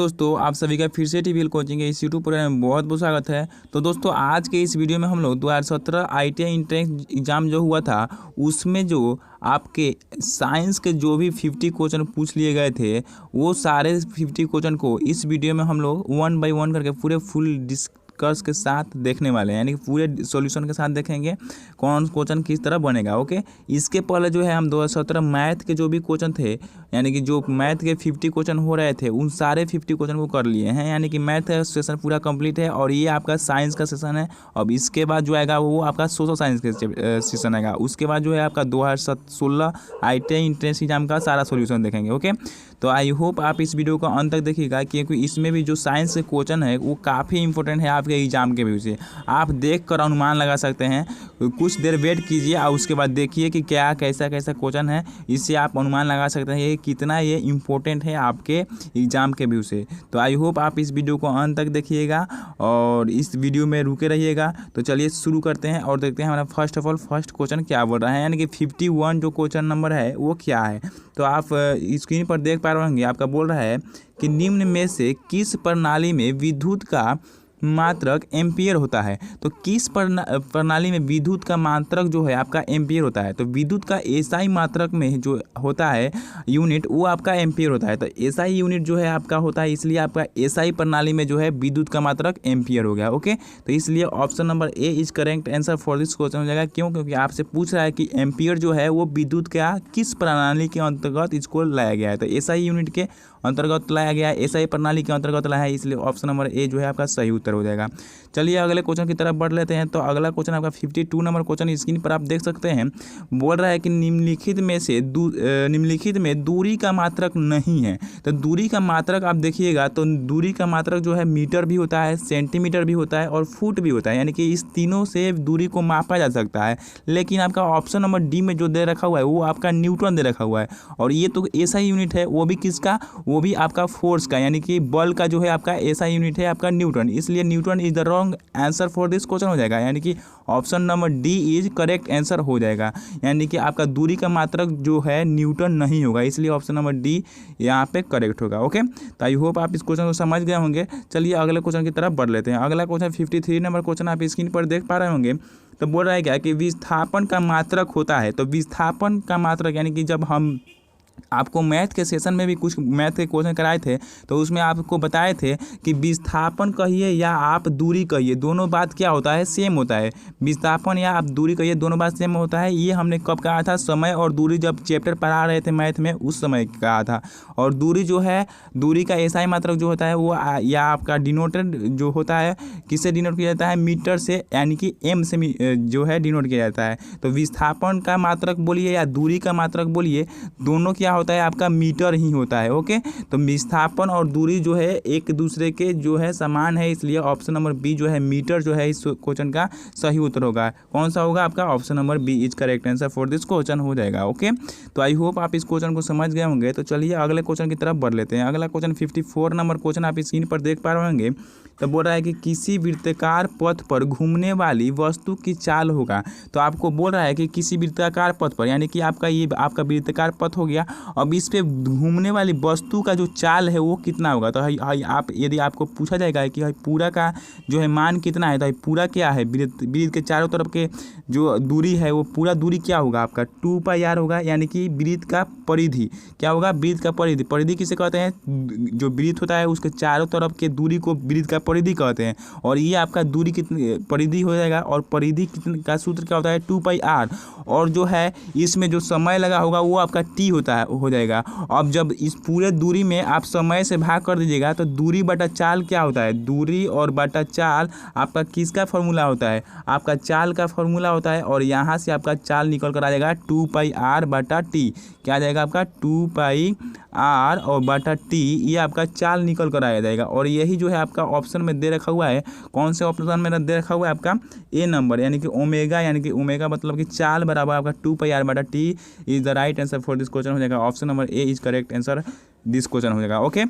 दोस्तों, आप सभी का फिर से टीवीएल कोचिंग के इस यूट्यूब प्रोग्राम में बहुत बहुत स्वागत है। तो दोस्तों, आज के इस वीडियो में हम लोग 2017 आईटीआई एंट्रेंस एग्जाम जो हुआ था उसमें जो आपके साइंस के जो भी 50 क्वेश्चन पूछ लिए गए थे वो सारे 50 क्वेश्चन को इस वीडियो में हम लोग 1 बाय 1 करके पूरे फुल डिस्कस के साथ देखने वाले हैं, यानी कि पूरे सॉल्यूशन के साथ देखेंगे कौन क्वेश्चन किस तरह बनेगा। ओके, इसके पहले जो है हम 2017 मैथ के जो भी क्वेश्चन थे, यानी कि जो मैथ के 50 क्वेश्चन हो रहे थे उन सारे 50 क्वेश्चन को कर लिए हैं, यानी कि मैथ का सेशन पूरा कंप्लीट है। और ये आपका साइंस का सेशन है। अब इसके बाद जो आएगा वो आपका सोशल साइंस के सेशन आएगा। उसके बाद जो है आपका 2016 आईटीआई एंट्रेंस एग्जाम का सारा सॉल्यूशन देखेंगे। ओके, तो आई होप आप इस वीडियो को अंत तक देखिएगा, क्योंकि इसमें भी जो साइंस के क्वेश्चन है वो काफ़ी इंपॉर्टेंट है आपके एग्जाम के व्यू से। आप देख कर अनुमान लगा सकते हैं, कुछ देर वेट कीजिए और उसके बाद देखिए कि क्या कैसा कैसा क्वेश्चन है, इससे आप अनुमान लगा सकते हैं कितना ये इम्पोर्टेंट है आपके एग्ज़ाम के व्यू से। तो आई होप आप इस वीडियो को अंत तक देखिएगा और इस वीडियो में रुके रहिएगा। तो चलिए शुरू करते हैं और देखते हैं हमारा first of all first question क्या बोल रहा है, यानी कि 51 जो क्वेश्चन नंबर है वो क्या है। तो आप स्क्रीन पर देख पा रहे होंगे, आपका बोल रहा है कि निम्न में से किस प्रणाली में विद्युत का मात्रक एम्पियर होता है। तो किस प्रणाली में विद्युत का मात्रक जो है आपका एम्पियर होता है। तो विद्युत का एसआई मात्रक में जो होता है यूनिट वो आपका एम्पियर होता है। तो एसआई यूनिट जो है आपका होता है, इसलिए आपका एसआई प्रणाली में जो है विद्युत का मात्रक एम्पियर हो गया। ओके, तो इसलिए option number A is correct answer for this question हो जाएगा। क्यों? क्योंकि आपसे पूछ रहा है कि एम्पियर जो है वो विद्युत का किस प्रणाली के अंतर्गत इसको लाया गया है। तो एसआई यूनिट के अंतर्गत लाया गया है, एसआई प्रणाली के अंतर्गत लाया है, इसलिए ऑप्शन नंबर ए जो है आपका सही उत्तर हो जाएगा। चलिए अगले क्वेश्चन की तरफ बढ़ लेते हैं। तो अगला क्वेश्चन आपका 52 नंबर क्वेश्चन स्क्रीन पर आप देख सकते हैं। बोल रहा है कि निम्नलिखित में दूरी का मात्रक नहीं है। तो दूरी का मात्रक आप देखिएगा तो दूरी का मात्रक जो है मीटर भी होता है, सेंटीमीटर भी होता है और फुट भी होता है, यानी कि इस तीनों से दूरी को मापा जा सकता है। लेकिन आपका ऑप्शन नंबर डी में जो दे रखा हुआ है वो आपका न्यूटन दे रखा हुआ है। और ये तो एसआई यूनिट है, वो भी किसका, वो भी आपका फोर्स का, यानी कि बल का जो है आपका एसआई यूनिट है आपका न्यूटन, इसलिए Newton is the wrong answer for this question हो जाएगा, यानी कि option number D is correct answer हो जाएगा। यानी कि आपका दूरी का मात्रक जो है न्यूटन नहीं होगा, इसलिए ऑप्शन नंबर डी यहाँ पे करेक्ट होगा। ओके, तो आई होप आप इस क्वेश्चन को समझ गए होंगे। चलिए अगले क्वेश्चन की तरफ बढ़ लेते हैं। अगला क्वेश्चन 53 नंबर क्वेश्चन आप स्क्रीन पर देख पा रहे होंगे। तो बोल रहा है क्या कि विस्थापन का मात्रक होता है। तो विस्थापन का मात्रक, यानी कि जब हम आपको मैथ के सेशन में भी कुछ मैथ के क्वेश्चन कराए थे तो उसमें आपको बताए थे कि विस्थापन कहिए या आप दूरी कहिए, दोनों बात क्या होता है, सेम होता है। विस्थापन या आप दूरी कहिए दोनों बात सेम होता है। ये हमने कब कहा था, समय और दूरी जब चैप्टर पढ़ा रहे थे मैथ में उस समय कहा था। और दूरी जो है, दूरी का एसआई मात्रक जो होता है वो या आपका डिनोटेड जो होता है, किससे डिनोट किया जाता है, मीटर से, यानी कि एम से जो है डिनोट किया जाता है। तो विस्थापन का मात्रक बोलिए या दूरी का मात्रक बोलिए, दोनों क्या होता है आपका मीटर ही होता है। ओके, तो विस्थापन और दूरी जो है एक दूसरे के जो है समान है, इसलिए ऑप्शन नंबर बी जो है मीटर जो है इस क्वेश्चन का सही उत्तर होगा। कौन सा होगा आपका, option number B is correct answer for this question हो जाएगा। ओके, तो आई होप आप इस क्वेश्चन को समझ गए होंगे। तो चलिए अगले क्वेश्चन की तरफ बढ़ लेते हैं। अगला क्वेश्चन 54 नंबर क्वेश्चन आप स्क्रीन पर देख पा रहे होंगे। तो बोल रहा है कि किसी वृत्ताकार पथ पर घूमने वाली वस्तु की चाल होगा। तो आपको बोल रहा है कि किसी वृत्ताकार पथ पर, यानी कि आपका ये आपका वृत्ताकार पथ हो गया। अब इस पे घूमने वाली वस्तु का जो चाल है वो कितना होगा। तो आप यदि आपको पूछा जाएगा कि पूरा का जो है मान कितना है, तो पूरा क्या है, वृत्त के चारों तरफ के जो दूरी है वो पूरा दूरी क्या होगा आपका 2πr होगा, यानी कि वृत्त का परिधि क्या होगा, वृत्त का परिधि। परिधि किसे कहते हैं, जो वृत्त होता है उसके चारों तरफ के दूरी को वृत्त का परिधि कहते हैं। और ये आपका दूरी कितनी परिधि हो जाएगा, और परिधि कितने का सूत्र क्या होता है 2πr। और जो है इसमें जो समय लगा होगा वो आपका t होता है हो जाएगा। अब जब इस पूरे दूरी में आप समय से भाग कर दीजिएगा तो दूरी बटा चाल क्या होता है, दूरी और बटा चाल आपका किसका फॉर्मूला होता है, आपका चाल का फॉर्मूला होता है। और यहाँ से आपका चाल निकल कर आ जाएगा 2πr बटा t, क्या आ जाएगा आपका 2πr और बटा t, ये आपका चाल निकल कर आ जाएगा। और यही जो है आपका ऑप्शन में दे रखा हुआ है, कौन से ऑप्शन में दे रखा हुआ है आपका ए नंबर, यानी कि ओमेगा, यानी कि ओमेगा मतलब कि चाल बराबर आपका 2πr बटा t is the right answer for this question हो जाएगा। Option number A is correct answer this question हो जाएगा। ओके,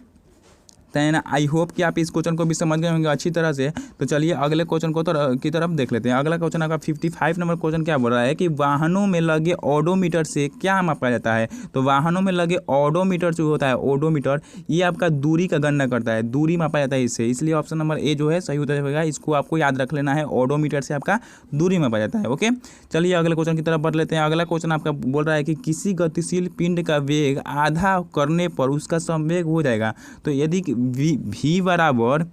देन आई होप कि आप इस क्वेश्चन को भी समझ गए होंगे अच्छी तरह से। तो चलिए अगले क्वेश्चन को की तरफ देख लेते हैं। अगला क्वेश्चन आपका 55 नंबर क्वेश्चन क्या बोल रहा है कि वाहनों में लगे ओडोमीटर से क्या मापा जाता है। तो वाहनों में लगे ओडोमीटर जो होता है, ओडोमीटर, ये आपका दूरी का गणना करता है, दूरी मापा जाता है इससे, इसलिए ऑप्शन नंबर ए जो है सही उत्तर होगा। इसको आपको याद रख लेना है, ओडोमीटर से आपका दूरी मापा जाता है। ओके, चलिए अगले क्वेश्चन की तरफ बढ़ लेते हैं। अगला क्वेश्चन आपका बोल रहा है कि किसी गतिशील पिंड का वेग आधा करने पर उसका संवेग हो जाएगा। तो यदि v बराबर,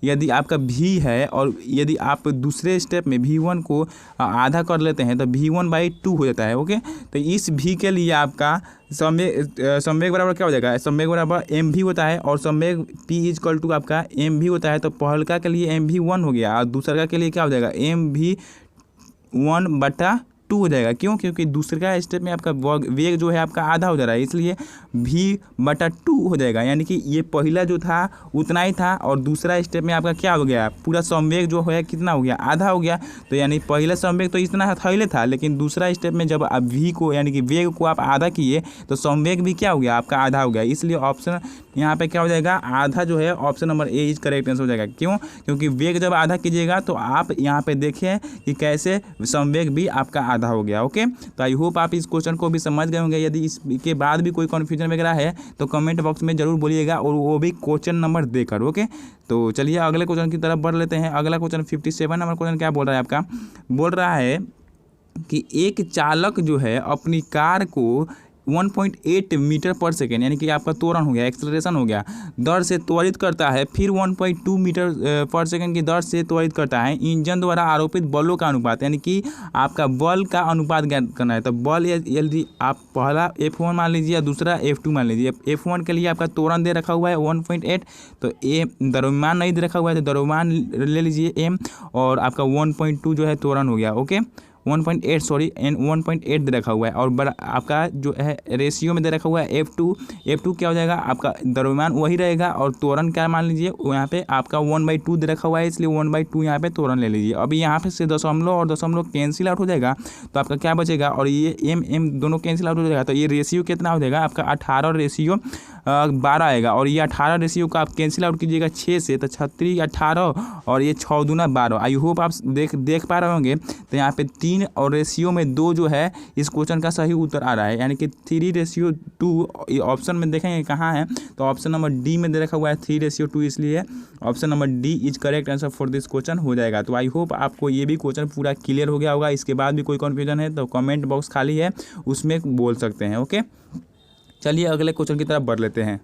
यदि आपका v है और यदि आप दूसरे स्टेप में v1 को आधा कर लेते हैं तो v1/2 हो जाता है। ओके, तो इस v के लिए आपका संवेग बराबर क्या हो जाएगा, संवेग बराबर mv होता है और संवेग p इक्वल टू आपका mv होता है। तो पहलका के लिए mv1 हो गया और दूसरा के लिए क्या हो जाएगा, mv1/2 हो जाएगा। क्यों, क्योंकि दूसरे का स्टेप में आपका वेग जो है आपका आधा हो जा रहा है, इसलिए v/2 हो जाएगा। यानी कि ये पहला जो था उतना ही था और दूसरा स्टेप में आपका क्या हो गया, पूरा संवेग जो है कितना हो गया, आधा हो गया। तो यानी पहला संवेग तो इतना थैले था, लेकिन दूसरा स्टेप में जब आप v को यानी कि वेग को आप आधा किए तो संवेग भी क्या हो गया, आपका आधा हो गया। इसलिए ऑप्शन यहाँ पे क्या हो जाएगा, आधा जो है option number A is correct answer हो जाएगा। क्यों, क्योंकि वेग जब आधा कीजिएगा तो आप यहाँ पे देखें कि कैसे संवेग भी आपका आधा हो गया। ओके, तो आई होप आप इस क्वेश्चन को भी समझ गए होंगे। यदि इसके बाद भी कोई कन्फ्यूजन वगैरह है तो कमेंट बॉक्स में जरूर बोलिएगा, और वो भी क्वेश्चन नंबर देकर। ओके, तो चलिए अगले क्वेश्चन की तरफ बढ़ लेते हैं। अगला क्वेश्चन 57 नंबर क्वेश्चन क्या बोल रहा है आपका, बोल रहा है कि एक चालक जो है अपनी कार को 1.8 मीटर पर सेकेंड यानी कि आपका त्वरण हो गया, एक्सेलरेशन हो गया, दर से त्वरित करता है, फिर 1.2 मीटर पर सेकेंड की दर से त्वरित करता है। इंजन द्वारा आरोपित बलों का अनुपात, यानी कि आपका बल का अनुपात ज्ञात करना है। तो बल यदि आप पहला F1 मान लीजिए या दूसरा F2 मान लीजिए। F1 के लिए आपका त्वरण दे रखा हुआ है 1.8, तो द्रव्यमान नहीं दे रखा हुआ है तो द्रव्यमान ले लीजिए m, और आपका 1.2 जो है त्वरण हो गया। ओके, 1.8 दे रखा हुआ है, और आपका जो है रेशियो में दे रखा हुआ है F2 क्या हो जाएगा, आपका द्रव्यमान वही रहेगा और त्वरण क्या मान लीजिए, यहाँ पे आपका 1/2 दे रखा हुआ है, इसलिए 1/2 यहाँ पे त्वरण ले लीजिए। अभी यहाँ पे से दशमलव और दशमलव कैंसिल आउट हो जाएगा, तो आपका क्या बचेगा, और ये m दोनों कैंसिल आउट हो जाएगा। तो ये रेशियो कितना हो जाएगा आपका 18/12 आएगा, और ये 18 रेशियो का आप कैंसिल आउट कीजिएगा 6 से, तो 36 18 और ये 6 दूना 12। आई होप आप देख पा रहे होंगे। तो यहाँ पे 3 और रेशियो में 2 जो है इस क्वेश्चन का सही उत्तर आ रहा है, यानी कि 3:2 ऑप्शन में देखेंगे कहाँ है, तो ऑप्शन नंबर डी में दे रखा हुआ है 3:2, इसलिए option number D is correct answer for this question हो जाएगा। तो आई होप आपको ये भी क्वेश्चन पूरा क्लियर हो गया होगा। इसके बाद भी कोई कन्फ्यूजन है तो कमेंट बॉक्स खाली है, उसमें बोल सकते हैं। ओके, चलिए अगले क्वेश्चन की तरफ बढ़ लेते हैं।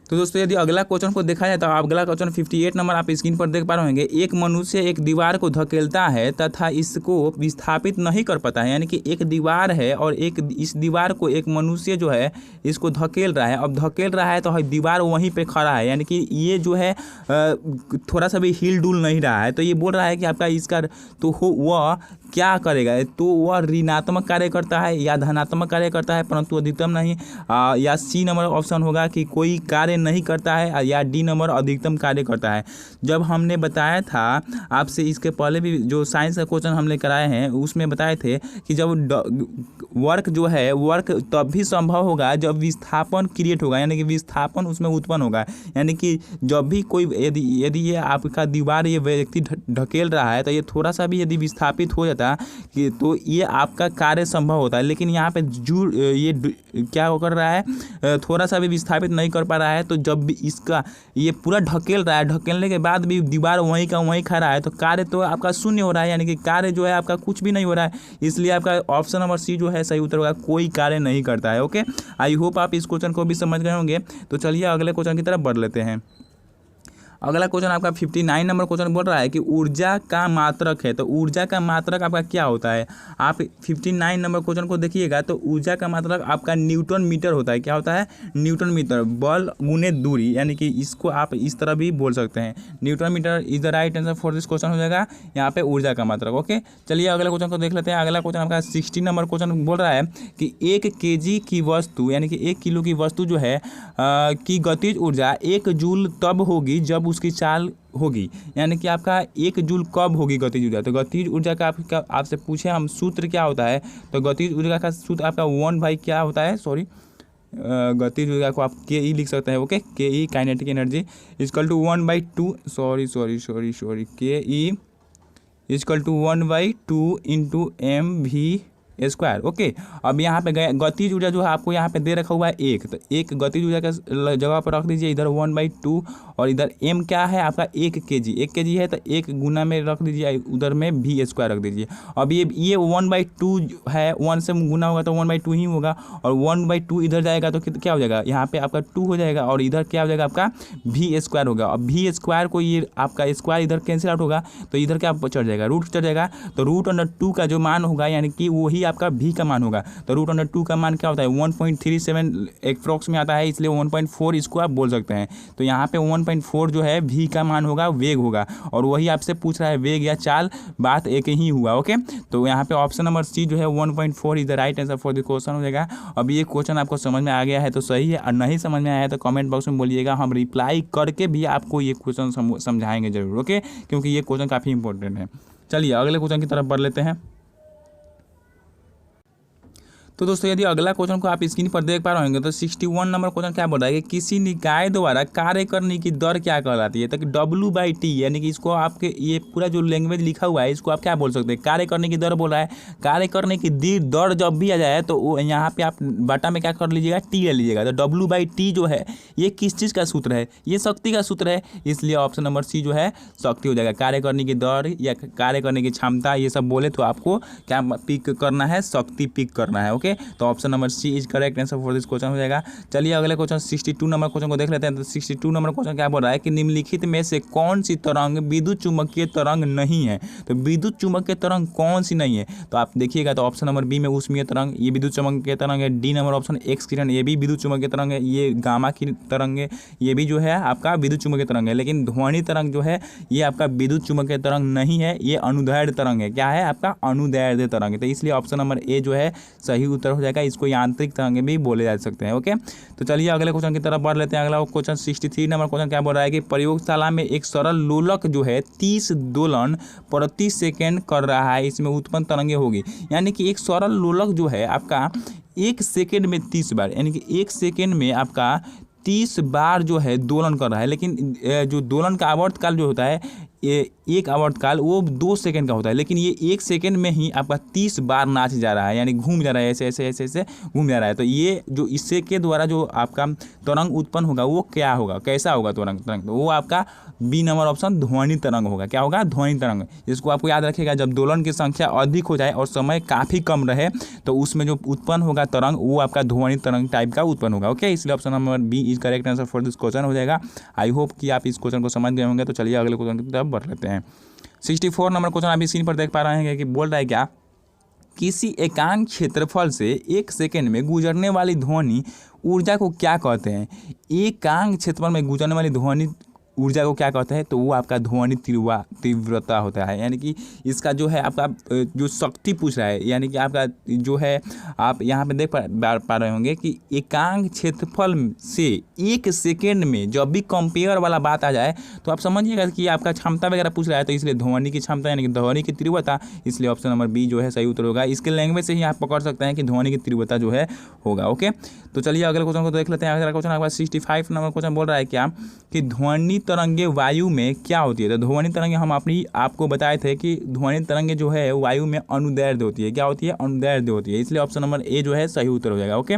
तो दोस्तों यदि अगला क्वेश्चन को देखा जाए तो अगला क्वेश्चन 58 नंबर आप स्क्रीन पर देख पा रहे होंगे। एक मनुष्य एक दीवार को धकेलता है तथा इसको विस्थापित नहीं कर पाता है, यानी कि एक दीवार है और इस दीवार को एक मनुष्य जो है इसको धकेल रहा है। अब धकेल रहा है तो दीवार वहीं पे खड़ा है, यानी कि ये जो है थोड़ा सा भी हिल डुल नहीं रहा है। तो ये बोल रहा है कि आपका इसका तो वह क्या करेगा, तो वह ऋणात्मक कार्य करता है या धनात्मक कार्य करता है, परंतु अधिकतम नहीं, या सी नंबर ऑप्शन होगा कि कोई कार्य नहीं करता है, या डी नंबर अधिकतम कार्य करता है। जब हमने बताया था आपसे इसके पहले भी जो साइंस का क्वेश्चन हमने कराए हैं उसमें बताए थे कि जब वर्क जो है वर्क तब भी संभव होगा जब विस्थापन क्रिएट होगा, यानी कि विस्थापन उसमें उत्पन्न होगा। यानी कि जब भी कोई यदि ये आपका दीवार ये व्यक्ति ढकेल रहा है तो ये थोड़ा सा भी यदि विस्थापित हो जाता कि तो ये आपका कार्य संभव होता है। लेकिन यहाँ पे ये क्या कर रहा है, थोड़ा सा भी विस्थापित नहीं कर पा रहा है। तो जब भी इसका ये पूरा ढकेल रहा है, ढकेलने के बाद भी दीवार वहीं का वहीं खड़ा है, तो कार्य तो आपका शून्य हो रहा है, यानी कि कार्य जो है आपका कुछ भी नहीं हो रहा है। इसलिए आपका ऑप्शन नंबर सी जो है सही उत्तर होगा, कोई कार्य नहीं करता है। ओके, आई होप आप इस क्वेश्चन को भी समझ गए होंगे। तो चलिए अगले क्वेश्चन की तरफ बढ़ लेते हैं। अगला क्वेश्चन आपका 59 नंबर क्वेश्चन बोल रहा है कि ऊर्जा का मात्रक है। तो ऊर्जा का मात्रक आपका क्या होता है, आप 59 नंबर क्वेश्चन को देखिएगा। तो ऊर्जा का मात्रक आपका न्यूटन मीटर होता है। क्या होता है, न्यूटन मीटर, बल गुने दूरी, यानी कि इसको आप इस तरह भी बोल सकते हैं। Newton meter is the right answer for this question हो जाएगा यहाँ पे ऊर्जा का मात्रक। ओके, चलिए अगले क्वेश्चन को देख लेते हैं। अगला क्वेश्चन आपका 60 नंबर क्वेश्चन बोल रहा है कि 1 kg की वस्तु, यानी कि 1 किलो की वस्तु जो है की गतिज ऊर्जा 1 जूल तब होगी जब उसकी चाल होगी, यानी कि आपका 1 जूल कब होगी गतिज ऊर्जा। तो गतिज ऊर्जा का आपसे पूछे हम सूत्र क्या होता है, तो गतिज ऊर्जा का सूत्र आपका 1 क्या होता है, सॉरी गतिज ऊर्जा को आप के ई लिख सकते हैं। Okay, K E kinetic energy equal to 1/2, sorry K E equal to 1/2 into mv²। Okay, अब यहाँ पे गए गतिज ऊर्जा जो है आपको यहाँ पे दे रखा हुआ है 1, तो 1 गतिज ऊर्जा का जगह पर रख दीजिए, इधर 1/2 और इधर m क्या है आपका 1 kg है, तो 1 गुना में रख दीजिए, उधर में v² रख दीजिए। अब ये 1/2 है, 1 से गुना होगा तो 1/2 ही होगा, और 1/2 इधर जाएगा तो क्या हो जाएगा, यहाँ पे आपका 2 हो जाएगा, और इधर क्या हो जाएगा आपका v² होगा। अब v² को ये आपका स्क्वायर इधर कैंसिल आउट होगा, तो इधर क्या चढ़ जाएगा, रूट चढ़ जाएगा, तो √2 का जो मान होगा यानी कि वही आपका v का मान होगा। तो √2 का मान क्या होता है 1.37 एप्रॉक्स में आता है, इसलिए 1.4 इसको आप बोल सकते हैं। तो यहाँ पे 1.4 जो है v का मान होगा, वेग होगा, और वही आपसे पूछ रहा है वेग या चाल, बात एक ही हुआ। ओके, तो यहाँ पे ऑप्शन नंबर सी जो है 1.4 is the right answer for the question हो जाएगा। अब ये क्वेश्चन आपको समझ में आ गया है तो सही है, और नहीं समझ में आया है तो कमेंट बॉक्स में बोलिएगा, हम रिप्लाई करके भी आपको ये क्वेश्चन समझाएंगे जरूर। ओके, क्योंकि ये क्वेश्चन काफ़ी इंपॉर्टेंट है। चलिए अगले क्वेश्चन की तरफ बढ़ लेते हैं। तो दोस्तों यदि अगला क्वेश्चन को आप स्क्रीन पर देख पा रहे होंगे तो 61 नंबर क्वेश्चन क्या बोल रहा है कि किसी निकाय द्वारा कार्य करने की दर क्या कहलाती है। तो W/T यानी कि इसको आपके ये पूरा जो लैंग्वेज लिखा हुआ है इसको आप क्या बोल सकते हैं, कार्य करने की दर बोल रहा है। कार्य करने की दर जब भी आ जाए तो वो यहाँ पे आप बटा में क्या कर लीजिएगा, T ले लीजिएगा। तो W/T जो है ये किस चीज़ का सूत्र है, ये शक्ति का सूत्र है, इसलिए ऑप्शन नंबर सी जो है शक्ति हो जाएगा। कार्य करने की दर या कार्य करने की क्षमता ये सब बोले तो आपको क्या पिक करना है, शक्ति पिक करना है। ओके, तो option number C is correct answer for this question हो जाएगा। चलिए अगले क्वेश्चन 62 नंबर क्वेश्चन को देख लेते हैं। तो 62 नंबर क्वेश्चन क्या बोल रहा है कि निम्नलिखित में से कौन सी तरंग विद्युत चुम्बकीय तरंग नहीं है। तो विद्युत चुम्बकीय तरंग कौन सी नहीं है, तो आप देखिएगा तो ऑप्शन नंबर बी में ऊष्मीय तरंग, ये विद्युत चुम्बकीय तरंग है। डी नंबर ऑप्शन एक्स किरण, ये भी विद्युत चुम्बकीय तरंग है। ये गामा की तरंग है, ये भी जो है आपका विद्युत चुम्बकीय तरंग है। लेकिन ध्वनि तरंग जो है ये आपका विद्युत चुम्बकीय तरंग नहीं है, ये अनुदैर्ध्य तरंग है। क्या है आपका अनुदैर्ध्य तरंग है, तो इसलिए ऑप्शन नंबर ए जो है सही उत्तर हो जाएगा। इसको यांत्रिक तरंगे भी बोले जा सकते हैं। ओके, तो चलिए अगले क्वेश्चन की तरफ बढ़ लेते हैं। अगला क्वेश्चन 63 नंबर क्वेश्चन क्या बोल रहा है कि प्रयोगशाला में एक सरल लोलक जो है 30 दोलन प्रति सेकेंड कर रहा है, इसमें उत्पन्न तरंगे होगी। यानी कि एक सरल लोलक जो है आपका 1 सेकेंड में 30 बार, यानी कि 1 सेकेंड में आपका 30 बार जो है दोलन कर रहा है। लेकिन जो दोलन का आवर्तकाल जो होता है, ये एक आवर्तकाल वो 2 सेकंड का होता है, लेकिन ये 1 सेकंड में ही आपका 30 बार नाच जा रहा है, यानी घूम जा रहा है, ऐसे ऐसे ऐसे ऐसे घूम जा रहा है। तो ये जो इससे के द्वारा जो आपका तरंग उत्पन्न होगा वो क्या होगा, कैसा होगा तरंग, तो वो आपका बी नंबर ऑप्शन ध्वनि तरंग होगा। क्या होगा, ध्वनि तरंग। इसको आपको याद रखिएगा, जब दोलन की संख्या अधिक हो जाए और समय काफ़ी कम रहे तो उसमें जो उत्पन्न होगा तरंग वो आपका ध्वनि तरंग टाइप का उत्पन्न होगा। ओके, इसलिए option number B is correct answer for this question हो जाएगा। आई होप कि आप इस क्वेश्चन को समझ गए होंगे। तो चलिए अगले क्वेश्चन की तरफ बढ़ लेते हैं। 64 नंबर क्वेश्चन आप स्क्रीन पर देख पा रहे हैं कि बोल रहा है क्या, किसी एकांक क्षेत्रफल से 1 सेकेंड में गुजरने वाली ध्वनि ऊर्जा को क्या कहते हैं। एकांक क्षेत्रफल में गुजरने वाली ध्वनि ऊर्जा को क्या कहते हैं, तो वो आपका ध्वनि तीव्रता होता है। यानी कि इसका जो है आपका जो शक्ति पूछ रहा है, यानी कि आपका जो है आप यहाँ पे देख पा रहे होंगे कि एकांक क्षेत्रफल से 1 सेकेंड में जब भी कंपेयर वाला बात आ जाए तो आप समझिएगा कि आपका क्षमता वगैरह पूछ रहा है, तो इसलिए ध्वनि की क्षमता यानी कि ध्वनि की तीव्रता, इसलिए ऑप्शन नंबर बी जो है सही उत्तर होगा। इसके लैंग्वेज से ही आप पकड़ सकते हैं कि ध्वनि की तीव्रता जो है होगा। ओके, तो चलिए अगले क्वेश्चन को देख लेते हैं। अगला क्वेश्चन आपका 65 नंबर क्वेश्चन बोल रहा है क्या कि ध्वनि तरंगे वायु में क्या होती है। तो ध्वनि तरंगे हम आपको बताए थे कि ध्वनि तरंगे जो है वायु में अनुदैर्ध्य होती है। क्या होती है, अनुदैर्ध्य होती है, इसलिए ऑप्शन नंबर ए जो है सही उत्तर हो जाएगा। ओके,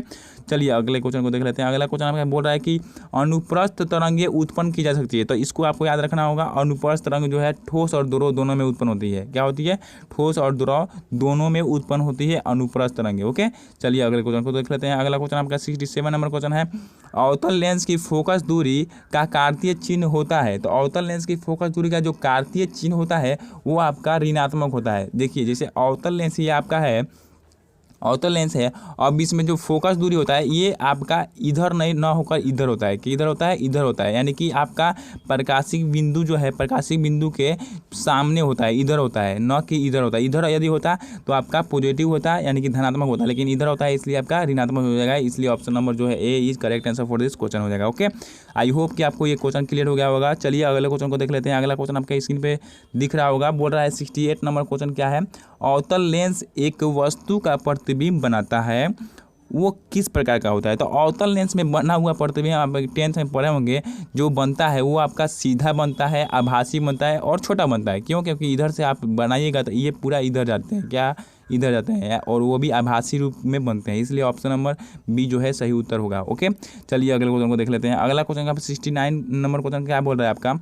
चलिए अगले क्वेश्चन को देख लेते हैं। अगला क्वेश्चन आपका बोल रहा है कि अनुप्रस्थ तरंगे उत्पन्न की जा सकती है। तो इसको आपको याद रखना होगा, अनुप्रस्थ तरंग जो है ठोस और द्रव दोनों में उत्पन्न होती है। क्या होती है, ठोस और द्रव दोनों में उत्पन्न होती है अनुप्रस्थ तरंगे। ओके, चलिए अगले क्वेश्चन को देख लेते हैं। अगला क्वेश्चन आपका 67 नंबर क्वेश्चन है, अवतल लेंस की फोकस दूरी का कार्तीय चिन्ह होता है। तो अवतल लेंस की फोकस दूरी का जो कार्तीय चिन्ह होता है वो आपका ऋणात्मक होता है। देखिए जैसे अवतल लेंस ये आपका है, अवतल लेंस है। अब इसमें जो फोकस दूरी होता है ये आपका इधर नहीं ना होकर इधर होता है, कि इधर होता है इधर होता है, यानी कि आपका प्रकाशिक बिंदु जो है प्रकाशिक बिंदु के सामने होता है, इधर होता है, न कि इधर होता है। इधर यदि होता तो आपका पॉजिटिव होता है यानी कि धनात्मक होता है, लेकिन इधर होता है इसलिए आपका ऋणात्मक हो जाएगा। इसलिए ऑप्शन नंबर जो है A is correct answer for this question हो जाएगा। ओके, आई होप कि आपको ये क्वेश्चन क्लियर हो गया होगा। चलिए अगले क्वेश्चन को देख लेते हैं। अगला क्वेश्चन आपके स्क्रीन पे दिख रहा होगा, बोल रहा है 68 नंबर क्वेश्चन क्या है। अवतल लेंस एक वस्तु का प्रतिबिंब बनाता है, वो किस प्रकार का होता है। तो अवतल लेंस में बना हुआ प्रतिबिंब आप 10th में पढ़े होंगे, जो बनता है वो आपका सीधा बनता है, आभासी बनता है और छोटा बनता है। क्यों? क्योंकि इधर से आप बनाइएगा तो ये पूरा इधर जाते हैं, क्या इधर जाते हैं, और वो भी आभासी रूप में बनते हैं। इसलिए ऑप्शन नंबर बी जो है सही उत्तर होगा। ओके, चलिए अगले क्वेश्चन को देख लेते हैं। अगला क्वेश्चन का 69 नंबर क्वेश्चन क्या बोल रहा है आपका,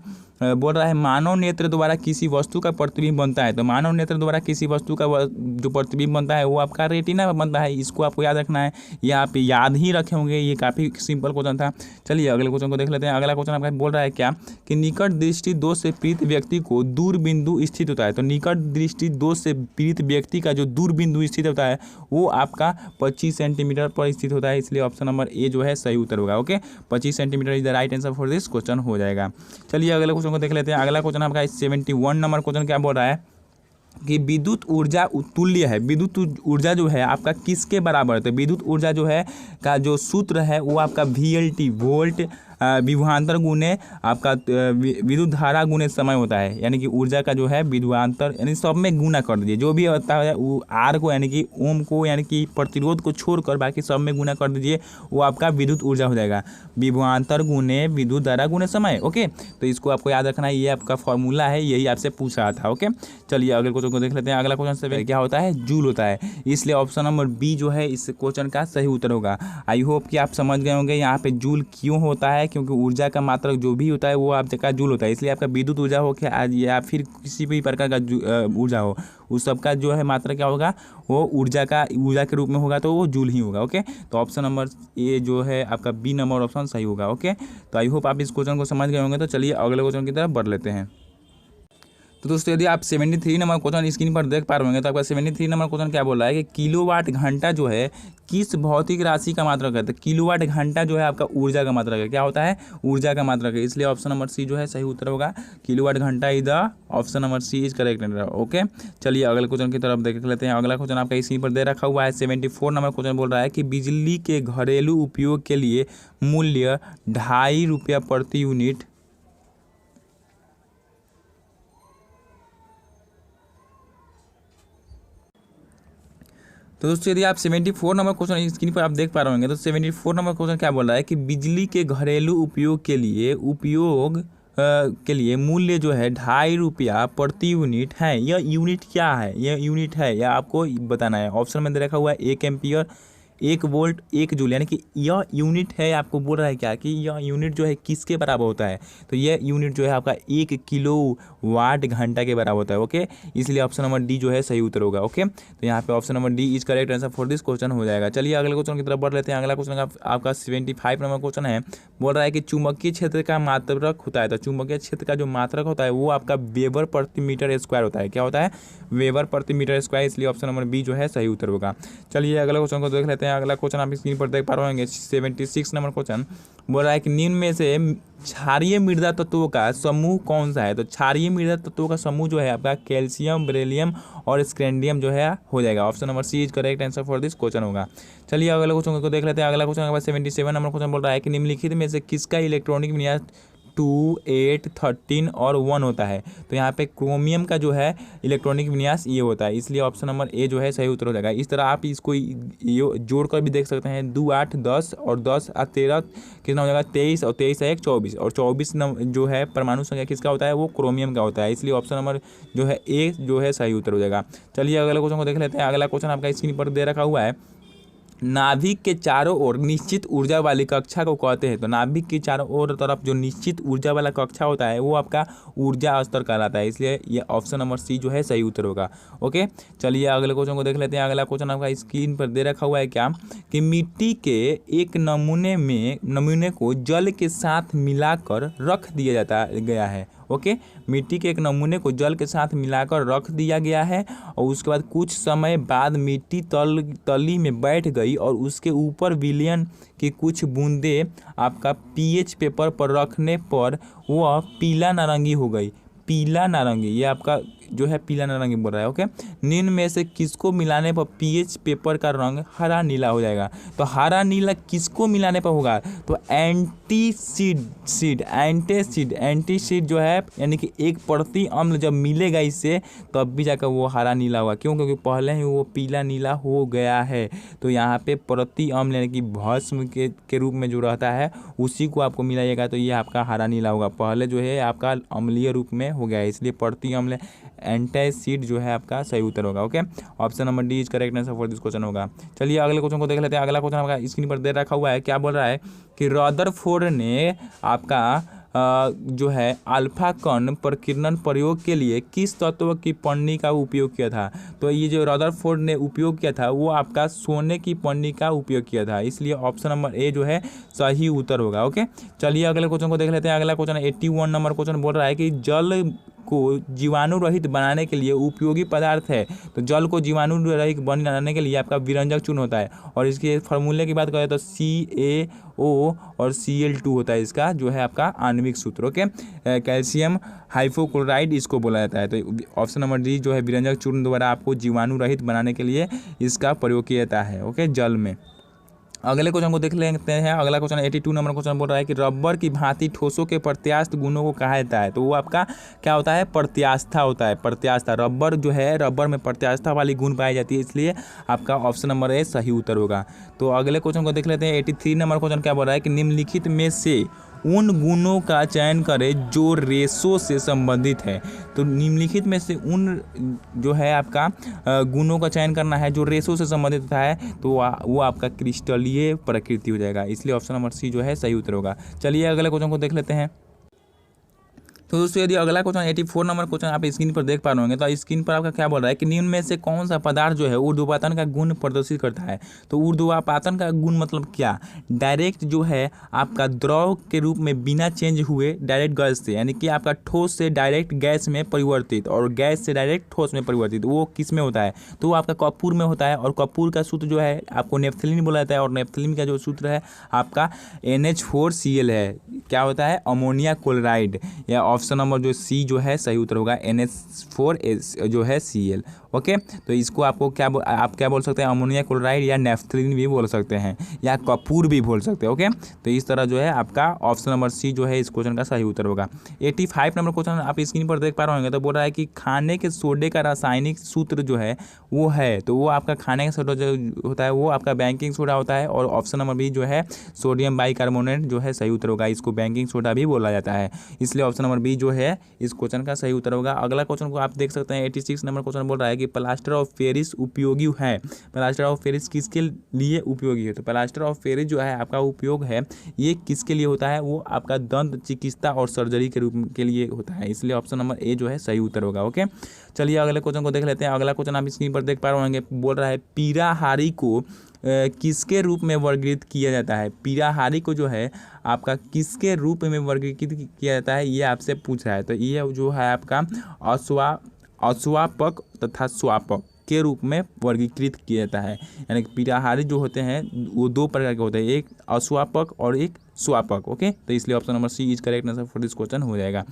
बोल रहा है मानव नेत्र द्वारा किसी वस्तु का प्रतिबिंब बनता है। तो मानव नेत्र द्वारा किसी वस्तु का जो प्रतिबिंब बनता है वो आपका रेटिना बनता है। इसको आपको याद रखना है, ये आप याद ही रखे होंगे, ये काफ़ी सिंपल क्वेश्चन था। चलिए अगले क्वेश्चन को देख लेते हैं। अगला क्वेश्चन आपका बोल रहा है क्या कि निकट दृष्टि दोष से पीड़ित व्यक्ति को दूर बिंदु स्थित होता है। तो निकट दृष्टि दोष से पीड़ित व्यक्ति का जो दूर बिंदु स्थित होता है वो आपका 25 सेंटीमीटर पर स्थित होता है। इसलिए ऑप्शन नंबर ए जो है सही उत्तर होगा। Okay, 25 centimetre is the right answer for this question हो जाएगा। चलिए अगले क्वेश्चन को देख लेते हैं। अगला क्वेश्चन आपका 71 नंबर क्वेश्चन क्या बोल रहा है कि विद्युत ऊर्जा तुल्य है। विद्युत ऊर्जा जो है आपका किसके बराबर है। तो विद्युत ऊर्जा जो है का जो सूत्र है वो आपका VLT वोल्ट विभवांतर गुने आपका विद्युत धारा गुने समय होता है। यानी कि ऊर्जा का जो है विभवांतर यानी सब में गुना कर दीजिए, जो भी होता है वो आर को यानी कि ओम को यानी कि प्रतिरोध को छोड़कर बाकी सब में गुना कर दीजिए, वो आपका विद्युत ऊर्जा हो जाएगा। विभवांतर गुने विद्युत धारा गुने समय। ओके, तो इसको आपको याद रखना है, ये आपका फॉर्मूला है, यही आपसे पूछ रहा था। ओके, चलिए अगले क्वेश्चन को देख लेते हैं। अगला क्वेश्चन से क्या होता है, जूल होता है। इसलिए ऑप्शन नंबर बी जो है इस क्वेश्चन का सही उत्तर होगा। आई होप कि आप समझ गए होंगे यहाँ पे जूल क्यों होता है, क्योंकि ऊर्जा का मात्रक जो भी होता है वो आप जगह जूल होता है। इसलिए आपका विद्युत ऊर्जा हो या फिर किसी भी प्रकार का ऊर्जा हो, उस सब का जो है मात्रा क्या होगा, वो ऊर्जा के रूप में होगा, तो वो जूल ही होगा। ओके, तो ऑप्शन नंबर ए जो है आपका बी नंबर ऑप्शन सही होगा। ओके, तो आई होप आप इस क्वेश्चन को समझ गए होंगे। तो चलिए अगले क्वेश्चन की तरफ बढ़ लेते हैं। तो दोस्तों यदि आप 73 नंबर क्वेश्चन स्क्रीन पर देख पा रहे होंगे, तो आपका 73 नंबर क्वेश्चन क्या बोल रहा है कि किलोवाट घंटा जो है किस भौतिक राशि का मात्रक है। तो किलोवाट घंटा जो है आपका ऊर्जा का मात्रक है। क्या होता है, ऊर्जा का मात्रक है। इसलिए ऑप्शन नंबर सी जो है सही उत्तर होगा। किलोवाट घंटा is the option number C is correct. Okay, चलिए अगले क्वेश्चन की तरफ देख लेते हैं। अगला क्वेश्चन आपका स्क्रीन पर दे रखा हुआ है। 74 नंबर क्वेश्चन बोल रहा है कि बिजली के घरेलू उपयोग के लिए मूल्य 2.5 रुपया प्रति यूनिट तो दोस्तों यदि आप 74 नंबर क्वेश्चन स्क्रीन पर आप देख पा रहे होंगे, तो 74 नंबर क्वेश्चन क्या बोल रहा है कि बिजली के घरेलू उपयोग के लिए मूल्य जो है 2.5 रुपया प्रति यूनिट है। यह यूनिट क्या है, यह यूनिट है यह आपको बताना है। ऑप्शन में दे रखा हुआ है 1 एम्पियर, 1 वोल्ट, 1 जूल, यानी कि यह यूनिट है। आपको बोल रहा है क्या कि यह यूनिट जो है किसके बराबर होता है। तो यह यूनिट जो है आपका 1 किलो वाट घंटा के बराबर होता है। ओके, इसलिए ऑप्शन नंबर डी जो है सही उत्तर होगा। ओके, तो यहाँ पे option number D is correct answer for this question हो जाएगा। चलिए अगले क्वेश्चन की तरफ बढ़ लेते हैं। अगला क्वेश्चन आपका 75 नंबर क्वेश्चन है, बोल रहा है कि चुंबकीय क्षेत्र का मात्रक होता है। तो चुंबकीय क्षेत्र का जो मात्रक होता है वो आपका वेबर प्रति मीटर स्क्वायर होता है। क्या होता है, वेबर प्रति मीटर स्क्वायर। इसलिए ऑप्शन नंबर बी जो है सही उत्तर होगा। चलिए अगले क्वेश्चन को देख लेते हैं। अगला क्वेश्चन आप स्क्रीन पर देख पा रहे होंगे 76 नंबर क्वेश्चन बोल रहा है कि निम्न में से क्षारीय मृदा तत्वों का समूह कौन सा है। तो क्षारीय मृदा तत्वों का समूह जो है आपका कैल्शियम, बेरिलियम और स्क्रैंडियम जो है हो जाएगा। Option number C is correct answer for this question होगा। चलिए अगले क्वेश्चन को देख लेते हैं। अगला क्वेश्चन 77 नंबर क्वेश्चन बोल रहा है कि निम्नलिखित में से किसका इलेक्ट्रॉनिक विन्यास 2, 8, 13 और 1 होता है। तो यहाँ पे क्रोमियम का जो है इलेक्ट्रॉनिक विन्यास ये होता है। इसलिए ऑप्शन नंबर ए जो है सही उत्तर हो जाएगा। इस तरह आप इसको जोड़ कर भी देख सकते हैं। 2, 8, 10 और 10 और 13 कितना हो जाएगा, 23 और 23 है 24 और 24 जो है परमाणु संख्या किसका होता है, वो क्रोमियम का होता है। इसलिए ऑप्शन नंबर जो है ए जो है सही उत्तर हो जाएगा। चलिए अगले क्वेश्चन को देख लेते हैं। अगला क्वेश्चन आपका स्क्रीन पर दे रखा हुआ है, नाभिक के चारों ओर निश्चित ऊर्जा वाली कक्षा को कहते हैं। तो नाभिक की चारों ओर तरफ जो निश्चित ऊर्जा वाला कक्षा होता है वो आपका ऊर्जा स्तर कहलाता है। इसलिए ये ऑप्शन नंबर सी जो है सही उत्तर होगा। ओके, चलिए अगले क्वेश्चन को देख लेते हैं। अगला क्वेश्चन आपका स्क्रीन पर दे रखा हुआ है क्या कि मिट्टी के एक नमूने को जल के साथ मिलाकर रख दिया जाता गया है। ओके। मिट्टी के एक नमूने को जल के साथ मिलाकर रख दिया गया है और उसके बाद कुछ समय बाद मिट्टी तली में बैठ गई और उसके ऊपर विलयन की कुछ बूंदें आपका पीएच पेपर पर रखने पर वह पीला नारंगी हो गई। पीला नारंगी, ये आपका जो है पीला नारंगी बोल रहा है। ओके, निम्न में से किसको मिलाने पर पीएच पेपर का रंग हरा नीला हो जाएगा? तो हरा नीला किसको मिलाने पर होगा? तो एंटीसीड जो है, यानी कि एक प्रति अम्ल जब मिलेगा इससे तब भी जाकर वो हरा नीला होगा। क्यों? क्योंकि पहले ही वो पीला नीला हो गया है। तो यहाँ पे प्रति अम्ल यानी कि भस्म के रूप में जो रहता है उसी को आपको मिलाइएगा तो ये आपका हरा नीला होगा। पहले जो है आपका अम्लीय रूप में हो गया है, इसलिए प्रति अम्ल एंटासिड जो है आपका सही उत्तर होगा। Okay, option number D is correct answer for this question होगा। चलिए अगले क्वेश्चन को देख लेते हैं। अगला क्वेश्चन आपका स्क्रीन पर दे रखा हुआ है। क्या बोल रहा है कि रदरफोर्ड ने आपका जो है अल्फा कण प्रकीर्णन प्रयोग के लिए किस तत्व की पन्नी का उपयोग किया था? तो ये जो रदरफोर्ड ने उपयोग किया था वो आपका सोने की पन्नी का उपयोग किया था, इसलिए ऑप्शन नंबर ए जो है सही उत्तर होगा। ओके, चलिए अगले क्वेश्चन को देख लेते हैं। अगला क्वेश्चन 81 नंबर क्वेश्चन बोल रहा है कि जल को जीवाणु रहित बनाने के लिए उपयोगी पदार्थ है। तो जल को जीवाणु रहित बनाने के लिए आपका विरंजक चूर्ण होता है और इसके फार्मूले की बात करें तो CaO और Cl2 होता है इसका जो है आपका आणविक सूत्र। ओके, कैल्शियम हाइपोक्लोराइड इसको बोला जाता है। तो ऑप्शन नंबर डी जो है विरंजक चूर्ण द्वारा आपको जीवाणु रहित बनाने के लिए इसका प्रयोग किया जाता है। ओके, जल में। अगले क्वेश्चन को देख लेते हैं। अगला क्वेश्चन 82 नंबर क्वेश्चन बोल रहा है कि रबर की भांति ठोसों के प्रत्यास्थ गुणों को कहा जाता है। तो वो आपका क्या होता है? प्रत्यास्था होता है। प्रत्यास्था, रबर जो है रबर में प्रत्यास्था वाली गुण पाई जाती है, इसलिए आपका ऑप्शन नंबर ए सही उत्तर होगा। तो अगले क्वेश्चन को देख लेते हैं। 83 नंबर क्वेश्चन क्या बोल रहा है कि निम्नलिखित में से उन गुणों का चयन करें जो रेशो से संबंधित है। तो निम्नलिखित में से उन जो है आपका गुणों का चयन करना है जो रेशो से संबंधित होता है, तो वो आपका क्रिस्टलीय प्रकृति हो जाएगा, इसलिए ऑप्शन नंबर सी जो है सही उत्तर होगा। चलिए अगले क्वेश्चन को देख लेते हैं। तो दोस्तों यदि अगला क्वेश्चन 84 नंबर क्वेश्चन आप स्क्रीन पर देख पा रहे होंगे, तो स्क्रीन पर आपका क्या बोल रहा है कि निम्न में से कौन सा पदार्थ जो है ऊर्ध्वपातन का गुण प्रदर्शित करता है? तो ऊर्ध्वपातन का गुण मतलब क्या? डायरेक्ट जो है आपका द्रव के रूप में बिना चेंज हुए डायरेक्ट गैस से, यानी कि आपका ठोस से डायरेक्ट गैस में परिवर्तित और गैस से डायरेक्ट ठोस में परिवर्तित, वो किस में होता है? तो वो आपका कपूर में होता है और कपूर का सूत्र जो है आपको नेफ्थलीन बोला जाता है और नेफ्थलीन का जो सूत्र है आपका NH4Cl है। क्या होता है? अमोनिया क्लोराइड, या ऑप्शन नंबर जो सी जो है सही उत्तर होगा NH4 जो है Cl। ओके, तो इसको आपको आप क्या बोल सकते हैं? अमोनिया क्लोराइड या नेफ्थलीन भी बोल सकते हैं या कपूर भी बोल सकते हैं। ओके, तो इस तरह जो है आपका ऑप्शन नंबर सी जो है इस क्वेश्चन का सही उत्तर होगा। 85 नंबर क्वेश्चन आप स्क्रीन पर देख पा रहे होंगे। तो बोल रहा है कि खाने के सोडे का रासायनिक सूत्र जो है वो है, तो वो आपका खाने का सोडा जो होता है वो आपका बेकिंग सोडा होता है और ऑप्शन नंबर बी जो है सोडियम बाइकार्बोनेट जो है सही उत्तर होगा। इसको बेकिंग सोडा भी बोला जाता है, इसलिए ऑप्शन नंबर बी जो है इस क्वेश्चन का सही उत्तर होगा। अगला क्वेश्चन को आप देख सकते हैं। 86 नंबर क्वेश्चन बोल रहा है कि प्लास्टर ऑफ पेरिस उपयोगी है। प्लास्टर ऑफ पेरिस किसके लिए उपयोगी है? तो प्लास्टर ऑफ पेरिस जो है आपका उपयोग है ये किसके लिए होता है? वो आपका दंत चिकित्सा और सर्जरी के रूप के लिए होता है, इसलिए ऑप्शन नंबर ए जो है सही उत्तर होगा। ओके, चलिए अगले क्वेश्चन को देख लेते हैं। अगला क्वेश्चन आप स्क्रीन पर देख पा रहे होंगे। बोल रहा है पीराहारी को किसके रूप में वर्गीकृत किया जाता है? पीराहारी को जो है आपका किसके रूप में वर्गीकृत किया जाता है ये आपसे पूछ रहा है। तो ये जो है आपका अश्वापक तथा स्वापक के रूप में वर्गीकृत किया जाता है। यानी कि पीराहारी जो होते हैं वो दो प्रकार के होते हैं, एक अश्वापक और एक स्वापक। ओके, तो इसलिए option number C is correct answer for this question हो जाएगा।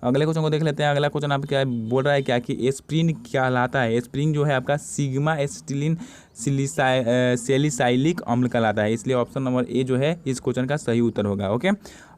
अगले क्वेश्चन को देख लेते हैं। अगला क्वेश्चन आप क्या बोल रहा है क्या कि एस्प्रिन क्या कहलाता है? एस्प्रिन जो है आपका सिग्मा एसिटिलीन सैलिसाइलिक अम्ल कहलाता है, इसलिए ऑप्शन नंबर ए जो है इस क्वेश्चन का सही उत्तर होगा। ओके,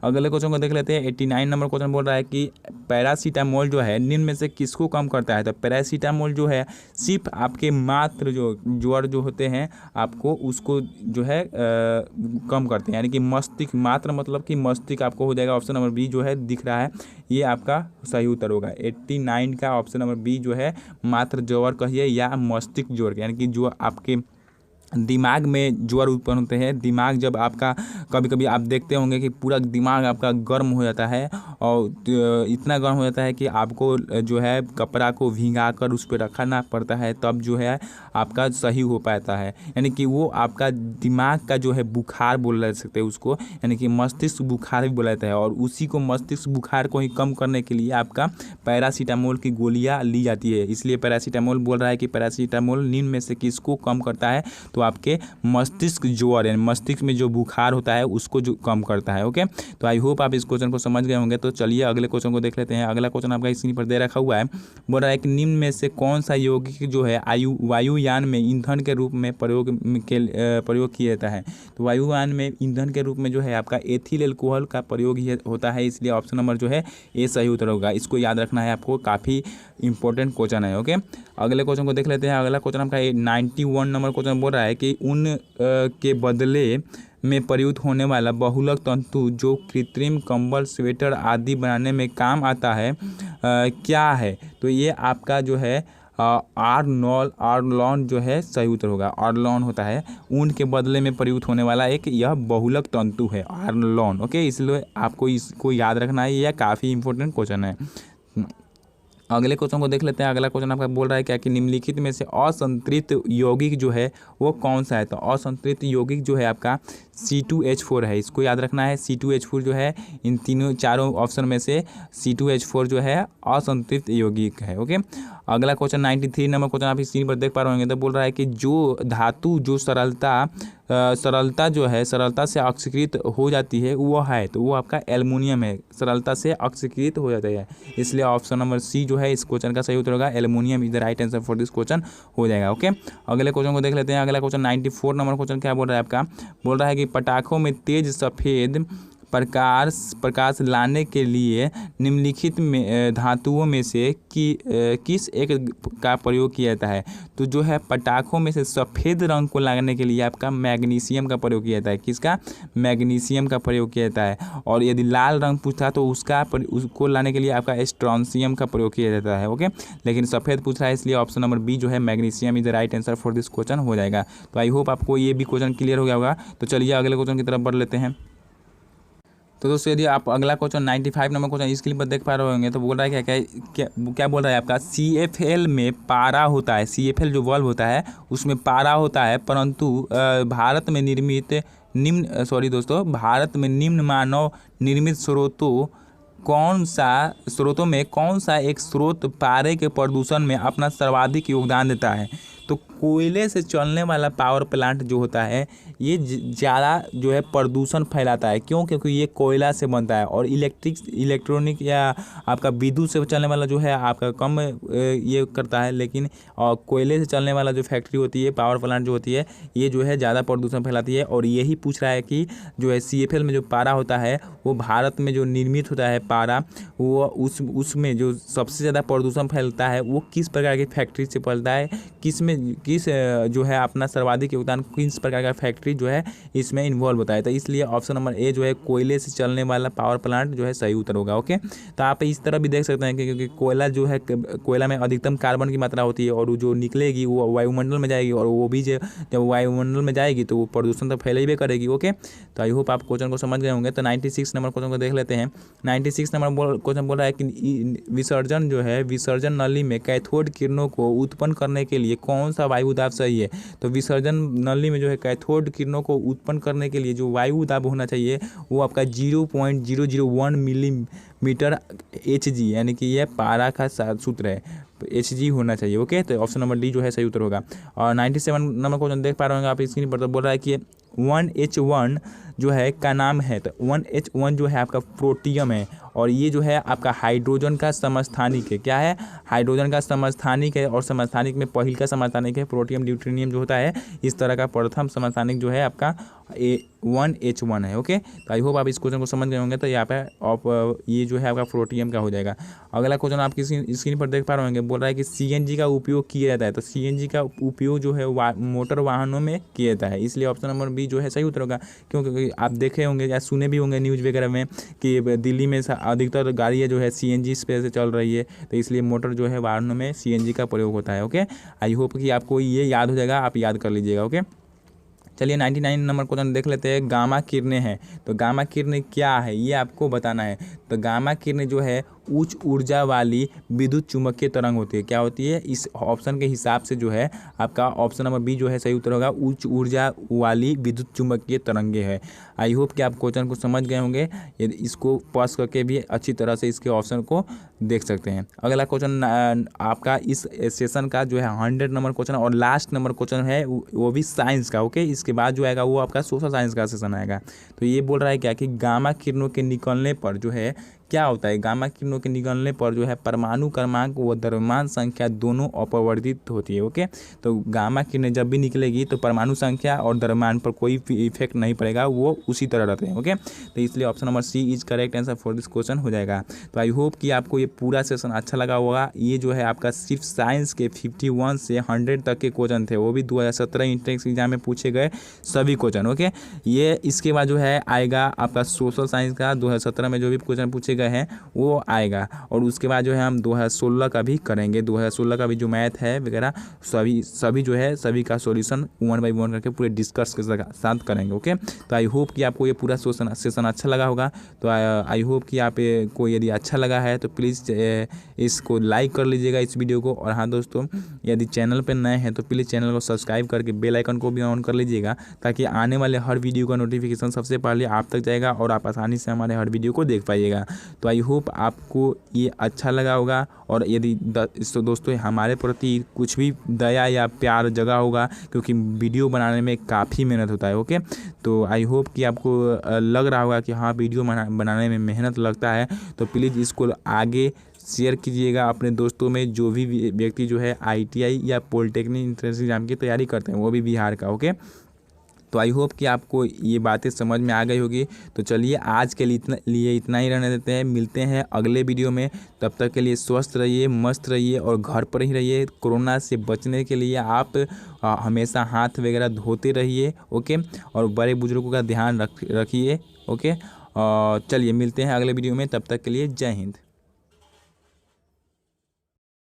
अगले क्वेश्चन को देख लेते हैं। 89 नंबर क्वेश्चन बोल रहा है कि पैरासीटामोल जो है निम्न में से किसको कम करता है? तो पैरासीटामोल जो है सिर्फ आपके मात्र जो ज्वर जो होते हैं आपको उसको जो है कम करते हैं, यानी कि मस्तिष्क मात्र मतलब कि मस्तिष्क आपको हो जाएगा। ऑप्शन नंबर बी जो है दिख रहा है ये आपका सही उत्तर होगा। 89 का ऑप्शन नंबर बी जो है मात्र ज्वर कहिए या मस्तिष्क ज्वर, यानी कि जो आपके दिमाग में ज्वर उत्पन्न होते हैं। दिमाग जब आपका कभी कभी आप देखते होंगे कि पूरा दिमाग आपका गर्म हो जाता है और इतना गर्म हो जाता है कि आपको जो है कपड़ा को भिंगा कर उस पर रखना पड़ता है, तब जो है आपका सही हो पाता है। यानी कि वो आपका दिमाग का जो है बुखार बोल सकते हैं उसको, यानी कि मस्तिष्क बुखार भी बोला जाता है। और उसी को मस्तिष्क बुखार को ही कम करने के लिए आपका पैरासीटामोल की गोलियाँ ली जाती है। इसलिए पैरासीटामोल बोल रहा है कि पैरासीटामोल निम्न में से किसको कम करता है, तो आपके मस्तिष्क ज्वर यानी मस्तिष्क में जो बुखार होता है उसको जो कम करता है। ओके, तो आई होप आप इस क्वेश्चन को समझ गए होंगे। तो चलिए अगले क्वेश्चन को देख लेते हैं। अगला क्वेश्चन आपका स्क्रीन पर दे रखा हुआ है, बोल रहा है कि निम्न में से कौन सा यौगिक जो है वायुयान में ईंधन के रूप में प्रयोग किया जाता है। तो वायुयान में ईंधन के रूप में जो है आपका एथिल एल्कोहल का प्रयोग ही होता है, इसलिए ऑप्शन नंबर जो है ए सही उत्तर होगा। इसको याद रखना है आपको, काफ़ी इंपॉर्टेंट क्वेश्चन है। ओके, अगले क्वेश्चन को देख लेते हैं। अगला क्वेश्चन आपका 91 नंबर क्वेश्चन बोल रहा है कि उन के बदले में प्रयुक्त होने वाला बहुलक तंतु जो कृत्रिम कंबल, स्वेटर आदि बनाने में काम आता है क्या है। तो ये आपका जो है आर्लॉन जो है सही उत्तर होगा। आर्लॉन होता है ऊन के बदले में प्रयुक्त होने वाला एक यह बहुलक तंतु है, आर्लॉन। ओके, इसलिए आपको इसको याद रखना है, यह काफ़ी इंपॉर्टेंट क्वेश्चन है। अगले क्वेश्चन को देख लेते हैं। अगला क्वेश्चन आपका बोल रहा है क्या कि निम्नलिखित में से असंतृप्त यौगिक जो है वो कौन सा है। तो असंतृप्त यौगिक जो है आपका C2H4 है, इसको याद रखना है। C2H4 जो है इन चारों ऑप्शन में से C2H4 जो है असंतृप्त यौगिक है। ओके, अगला क्वेश्चन 93 नंबर क्वेश्चन आप स्क्रीन पर देख पा रहे होंगे। तो बोल रहा है कि जो धातु जो सरलता जो है सरलता से ऑक्सीकृत हो जाती है वो है, तो वो आपका एल्युमिनियम है, सरलता से ऑक्सीकृत हो जाता है। इसलिए ऑप्शन नंबर सी जो है इस क्वेश्चन का सही उत्तर होगा, aluminium is the right answer for this question हो जाएगा। ओके, अगले क्वेश्चन को देख लेते हैं। अगला क्वेश्चन 94 नंबर क्वेश्चन क्या बोल रहा है आपका, बोल रहा है कि पटाखों में तेज सफ़ेद प्रकाश लाने के लिए निम्नलिखित में धातुओं में से किस एक का प्रयोग किया जाता है। तो जो है पटाखों में से सफ़ेद रंग को लाने के लिए आपका मैग्नीशियम का प्रयोग किया जाता है। किसका? मैग्नीशियम का प्रयोग किया जाता है। और यदि लाल रंग पूछता तो उसको लाने के लिए आपका स्ट्रॉन्शियम का प्रयोग किया जाता है। ओके, लेकिन सफ़ेद पूछ रहा है इसलिए ऑप्शन नंबर बी जो है magnesium is the right answer for this question हो जाएगा। तो आई होप आपको ये भी क्वेश्चन क्लियर हो गया होगा। तो चलिए अगले क्वेश्चन की तरफ बढ़ लेते हैं। तो दोस्तों यदि आप अगला क्वेश्चन 95 नंबर क्वेश्चन स्क्रीन पर देख पा रहे होंगे तो बोल रहा है क्या बोल रहा है आपका CFL में पारा होता है। CFL जो वाल्व होता है उसमें पारा होता है, परंतु भारत में निम्न मानव निर्मित स्रोतों में कौन सा एक स्रोत पारे के प्रदूषण में अपना सर्वाधिक योगदान देता है। तो कोयले से चलने वाला पावर प्लांट जो होता है ये ज़्यादा जो है प्रदूषण फैलाता है। क्यों? क्योंकि ये कोयला से बनता है। और इलेक्ट्रॉनिक या आपका विद्युत से चलने वाला जो है आपका कम ये करता है, लेकिन कोयले से चलने वाला जो फैक्ट्री होती है, पावर प्लांट जो होती है, ये जो है ज़्यादा प्रदूषण फैलाती है। और यही पूछ रहा है कि जो है CFL में जो पारा होता है वो भारत में जो निर्मित होता है पारा, वो उसमें जो सबसे ज़्यादा प्रदूषण फैलता है वो किस प्रकार की फैक्ट्री से फैलता है, किस जो है अपना सर्वाधिक योगदान किस प्रकार का फैक्ट्री जो है इसमें इन्वॉल्व होता है। तो इसलिए ऑप्शन नंबर ए जो है कोयले से चलने वाला पावर प्लांट जो है सही उत्तर होगा। ओके, तो आप इस तरह भी देख सकते हैं कि क्योंकि कोयला जो है कोयला में अधिकतम कार्बन की मात्रा होती है और जो निकलेगी वो वायुमंडल में जाएगी, और वो भी जब वायुमंडल में जाएगी तो वो प्रदूषण तो फैलेबे करेगी। ओके, तो आई होप आप क्वेश्चन को समझ गए होंगे। तो 96 नंबर क्वेश्चन को देख लेते हैं। 96 नंबर क्वेश्चन बोल रहा है कि विसर्जन नली में कैथोड किरणों को उत्पन्न करने के लिए कौन सा वायु दाब सही है। तो विसर्जन नली में जो है कैथोड किरणों को उत्पन्न करने के लिए जो वायु दाब होना चाहिए वो आपका 0.001 मिलीमीटर Hg, यानी कि यह पारा का सूत्र है, Hg होना चाहिए। ओके, तो ऑप्शन नंबर डी जो है सही उत्तर होगा। और 97 नंबर क्वेश्चन देख पा रहे होंगे आप स्क्रीन पर। तो बोल रहा है कि 1H1 जो है का नाम है। तो 1H1 जो है आपका प्रोटियम है, और ये जो है आपका हाइड्रोजन का समस्थानिक है। क्या है? हाइड्रोजन का समस्थानिक है, और समस्थानिक में पहिल का समस्थानिक है प्रोटियम ड्यूटेरियम जो होता है, इस तरह का प्रथम समस्थानिक जो है आपका 1H1 है। ओके, तो आई होप आप इस क्वेश्चन को समझ गए होंगे। तो यहाँ पे ये जो है आपका प्रोटियम का हो जाएगा। अगला क्वेश्चन आप स्क्रीन पर देख पा रहे होंगे, बोल रहा है कि CNG का उपयोग किया जाता है। तो CNG का उपयोग जो है मोटर वाहनों में किया जाता है, इसलिए ऑप्शन नंबर बी जो है सही उत्तर होगा। क्योंकि आप देखे होंगे या सुने भी होंगे न्यूज़ वगैरह में कि दिल्ली में अधिकतर गाड़ियाँ जो है CNG पे से चल रही है, तो इसलिए मोटर जो है वाहनों में CNG का प्रयोग होता है। ओके, आई होप कि आपको ये याद हो जाएगा, आप याद कर लीजिएगा। ओके, चलिए 99 नंबर क्वेश्चन देख लेते हैं। गामा किरणें हैं, तो गामा किरणें क्या है ये आपको बताना है। तो गामा किरणें जो है उच्च ऊर्जा वाली विद्युत चुम्बकीय तरंग होती है। क्या होती है, इस ऑप्शन के हिसाब से जो है आपका ऑप्शन नंबर बी जो है सही उत्तर होगा, उच्च ऊर्जा वाली विद्युत चुम्बकीय तरंगे है। आई होप कि आप क्वेश्चन को समझ गए होंगे। यदि इसको पॉज करके भी अच्छी तरह से इसके ऑप्शन को देख सकते हैं। अगला क्वेश्चन आपका इस सेशन का जो है 100 नंबर क्वेश्चन और लास्ट नंबर क्वेश्चन है, वो भी साइंस का। ओके, इसके बाद जो आएगा वो आपका सोशल साइंस का सेशन आएगा। तो ये बोल रहा है क्या कि गामा किरणों के निकलने पर जो है क्या होता है, गामा किरणों के निकलने पर जो है परमाणु क्रमांक व द्रव्यमान संख्या दोनों अपरिवर्तित होती है। ओके, तो गामा किरणें जब भी निकलेगी तो परमाणु संख्या और द्रव्यमान पर कोई इफेक्ट नहीं पड़ेगा, वो उसी तरह रहते हैं। ओके, तो इसलिए option number C is correct answer for this question हो जाएगा। तो आई होप कि आपको ये पूरा सेशन अच्छा लगा होगा। ये जो है आपका सिर्फ साइंस के 51 से 100 तक के क्वेश्चन थे, वो भी 2017 इंट्रेंस एग्जाम में पूछे गए सभी क्वेश्चन। ओके, ये इसके बाद जो है आएगा आपका सोशल साइंस का 2017 में जो भी क्वेश्चन पूछे गए हैं वो आएगा, और उसके बाद जो है हम 2016 का भी करेंगे। 2016 का भी जो मैथ है वगैरह सभी जो है सभी का सॉल्यूशन 1 बाय 1 करके पूरे डिस्कस के साथ करेंगे। ओके, तो आई होप कि आपको ये पूरा सेशन अच्छा लगा होगा। तो आई होप कि आप को यदि अच्छा लगा है तो प्लीज़ इसको लाइक कर लीजिएगा इस वीडियो को। और हाँ दोस्तों, यदि चैनल पर नए हैं तो प्लीज़ चैनल को सब्सक्राइब करके बेल आइकन को भी ऑन कर लीजिएगा, ताकि आने वाले हर वीडियो का नोटिफिकेशन सबसे पहले आप तक जाएगा और आप आसानी से हमारे हर वीडियो को देख पाइएगा। तो आई होप आपको ये अच्छा लगा होगा। और यदि दोस्तों हमारे प्रति कुछ भी दया या प्यार जगा होगा, क्योंकि वीडियो बनाने में काफ़ी मेहनत होता है। ओके, तो आई होप कि आपको लग रहा होगा कि हाँ वीडियो बनाने में मेहनत लगता है, तो प्लीज़ इसको आगे शेयर कीजिएगा अपने दोस्तों में, जो भी व्यक्ति जो है ITI या पॉलिटेक्निक एंट्रेंस एग्जाम की तैयारी करते हैं, वो भी बिहार का। ओके, तो आई होप कि आपको ये बातें समझ में आ गई होगी। तो चलिए आज के लिए इतना ही रहने देते हैं, मिलते हैं अगले वीडियो में। तब तक के लिए स्वस्थ रहिए, मस्त रहिए और घर पर ही रहिए। कोरोना से बचने के लिए आप हमेशा हाथ वगैरह धोते रहिए। ओके, और बड़े बुजुर्गों का ध्यान रखिए। ओके, चलिए मिलते हैं अगले वीडियो में, तब तक के लिए जय हिंद।